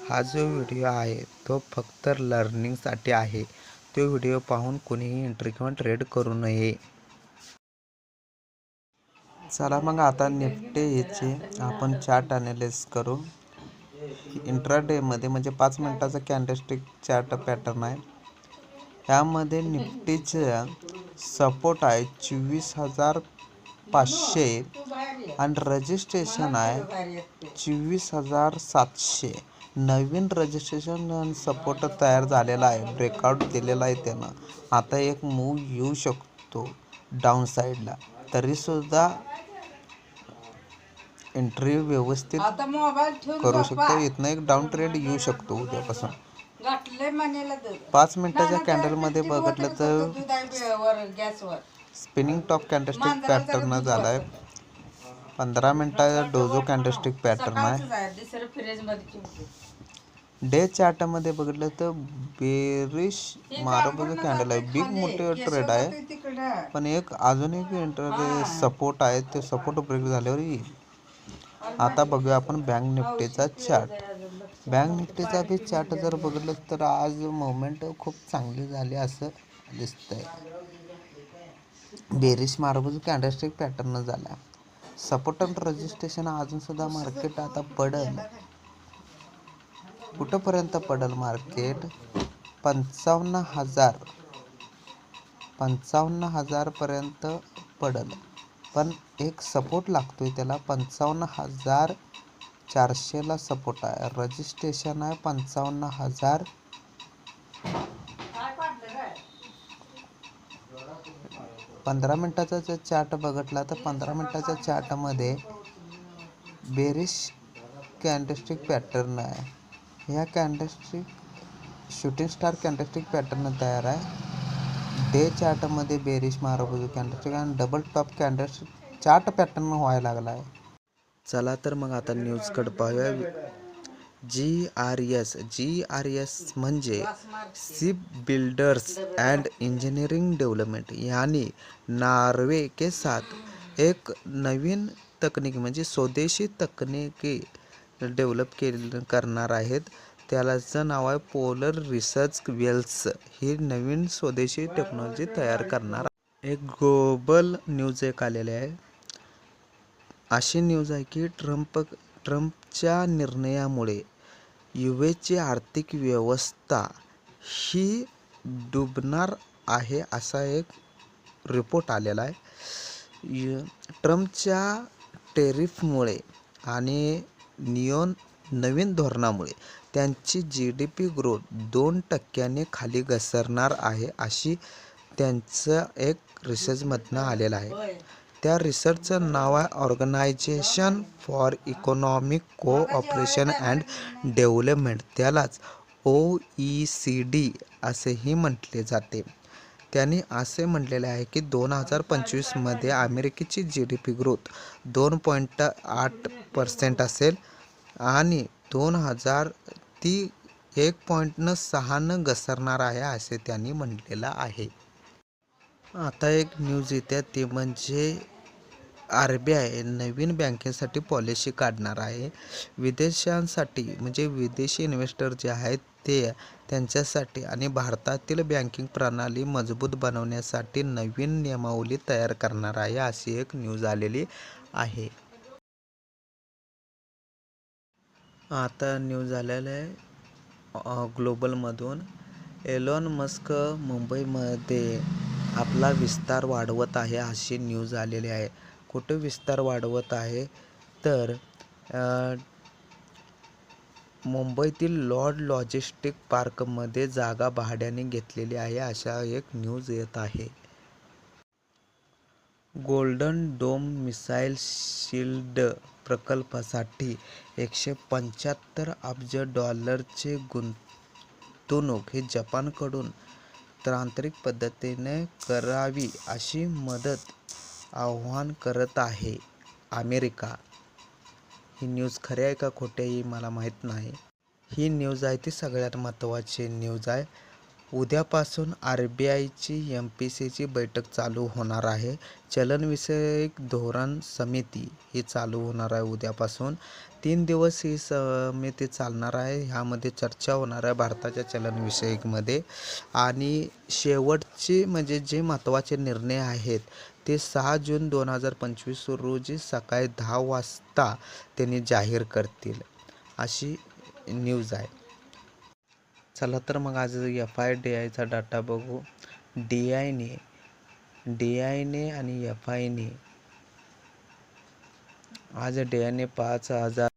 हा जो व्हिडिओ आहे तो फक्त लर्निंगसाठी आहे. तो व्हिडिओ पाहून कोणीही एंट्री किंवा ट्रेड करू नये. चला मग आता निफ्टी याचे आपण चार्ट ॲनालिसिस करू. इंट्राडेमध्ये म्हणजे 5 मिनिटाचा कॅन्डलस्टिक चार्ट पॅटर्न आहे. यामध्ये निफ्टीचं सपोर्ट आहे 24,500 आणि रजिस्ट्रेशन आहे 24,700. नवीन रजिस्ट्रेशन आणि सपोर्ट तयार झालेला आहे. ब्रेकआउट दिलेला आहे त्यानं. आता एक मूव येऊ शकतो डाऊन साईडला, तरीसुद्धा एंट्री व्यवस्थित करू शकतो. इथनं एक डाऊन ट्रेड येऊ शकतो उद्यापासून. 5 मिनिटाच्या कॅन्डलमध्ये बघितलं तर स्पिनिंग टॉप कॅन्डलस्टिक पॅटर्न झाला आहे. 15 मिनिटाचा डोजो कॅन्डलस्टिक पॅटर्न आहे. डे चार्टमध्ये बघितलं तर बेरिश मारुतीचं कॅन्डल आहे. बिग मोठे ट्रेड आहे, पण अजून एक सपोर्ट आहे. ते सपोर्ट ब्रेक झाल्यावर येईल. आता बघूया आपण बँक निफ्टीचा चार्ट. बँक निफ्टीचा बी चार्ट जर बघितलं तर आज मुवमेंट खूप चांगली झाली असं दिसतंय. बेरिश मारुतीचं कॅन्डलस्टिक पॅटर्न झाला. सपोर्ट आणि रजिस्ट्रेशन अजून सुद्धा मार्केट आता पडल. कुठंपर्यंत पडल मार्केट? 55,000 पर्यंत पडल. पण एक सपोर्ट लागतोय त्याला. 55,400 सपोर्ट आहे. रजिस्ट्रेशन आहे 55,000. 15 मिनिटाचा जर चार्ट बघितला तर 15 मिनिटाच्या चार्टमध्ये बेरिश कॅन्डलस्टिक पॅटर्न आहे. ह्या candlestick shooting star candlestick pattern तयार आहे. डे चार्टमध्ये बेरिश मारुती कॅन्डलस्टिक आणि double top candlestick chart pattern व्हायला लागला आहे. चला तर मग आता न्यूजकडे पाहूया. GRS म्हणजे ship builders and engineering development यानी नॉर्वे के साथ एक नवीन तकनीक म्हणजे स्वदेशी तकनिकी डेव्हलप करणार आहेत. त्याचं नाव आहे पोलर रिसर्च वेल्स. ही नवीन स्वदेशी टेक्नॉलॉजी तयार करणार. एक ग्लोबल न्यूज आलेली आहे. अशी न्यूज आहे की ट्रम्पच्या निर्णयामुळे यूएसची आर्थिक व्यवस्था ही डुबणार आहे असा एक रिपोर्ट आलेला आहे. ट्रम्पच्या टेरिफमुळे आणि नवीन धोरणामुळे त्यांची GDP ग्रोथ 2% खाली घसरणार आहे अशी त्यांचं एक रिसर्चमधनं आलेलं आहे. त्या रिसर्चचं नाव आहे organisation for economic cooperation and development. त्यालाच OECD असेही म्हटले जाते. त्यांनी असे म्हटलेले आहे की 2025मध्ये अमेरिकेची GDP ग्रोथ 2.8% असेल आणि 2000 ती 1.6 घसरणार आहे असे त्यांनी म्हटलेलं आहे. आता एक न्यूज येते ते म्हणजे RBI नवीन बँकेसाठी पॉलिसी काढणार आहे. विदेशांसाठी म्हणजे विदेशी इन्व्हेस्टर जे आहेत त्यांच्यासाठी आणि भारतातील बँकिंग प्रणाली मजबूत बनवण्यासाठी नवीन नियमावली तयार करणार आहे अशी एक न्यूज आलेली आहे. आता न्यूज आलेलं आहे ग्लोबलमधून. एलॉन मस्क मुंबईमध्ये आपला विस्तार वाढवत आहे अशी न्यूज आलेली आहे. कुठे विस्तार वाढवत आहे तर मुंबईतील लॉर्ड लॉजिस्टिक पार्कमध्ये जागा भाड्याने घेतलेली आहे अशा एक न्यूज येत आहे. गोल्डन डोम मिसाईल शिल्ड प्रकल्पासाठी 175 अब्ज डॉलरचे गुंतवणूक ही जपानकडून तांत्रिक पद्धतीने करावी अशी मदत आवाहन करत आहे अमेरिका. ही न्यूज खरी आहे का खोटी आहे मला माहीत नाही. ही न्यूज आहे ती सगळ्यात महत्त्वाची न्यूज आहे. उद्यापासून RBIची MPCची बैठक चालू होणार आहे. चलनविषयक धोरण समिती ही चालू होणार आहे उद्यापासून. 3 दिवस ही समिती चालणार आहे. ह्यामध्ये चर्चा होणार आहे भारताच्या चलनविषयकमध्ये आणि शेवटचे म्हणजे जे महत्त्वाचे निर्णय आहेत ते 6 जून 2025 रोजी सकाळी 10 वाजता त्यांनी जाहीर करतील, अशी न्यूज आहे. चला तर मग आज FIDIचा डाटा बघू. DIने आणि FIने आज DIने 5,000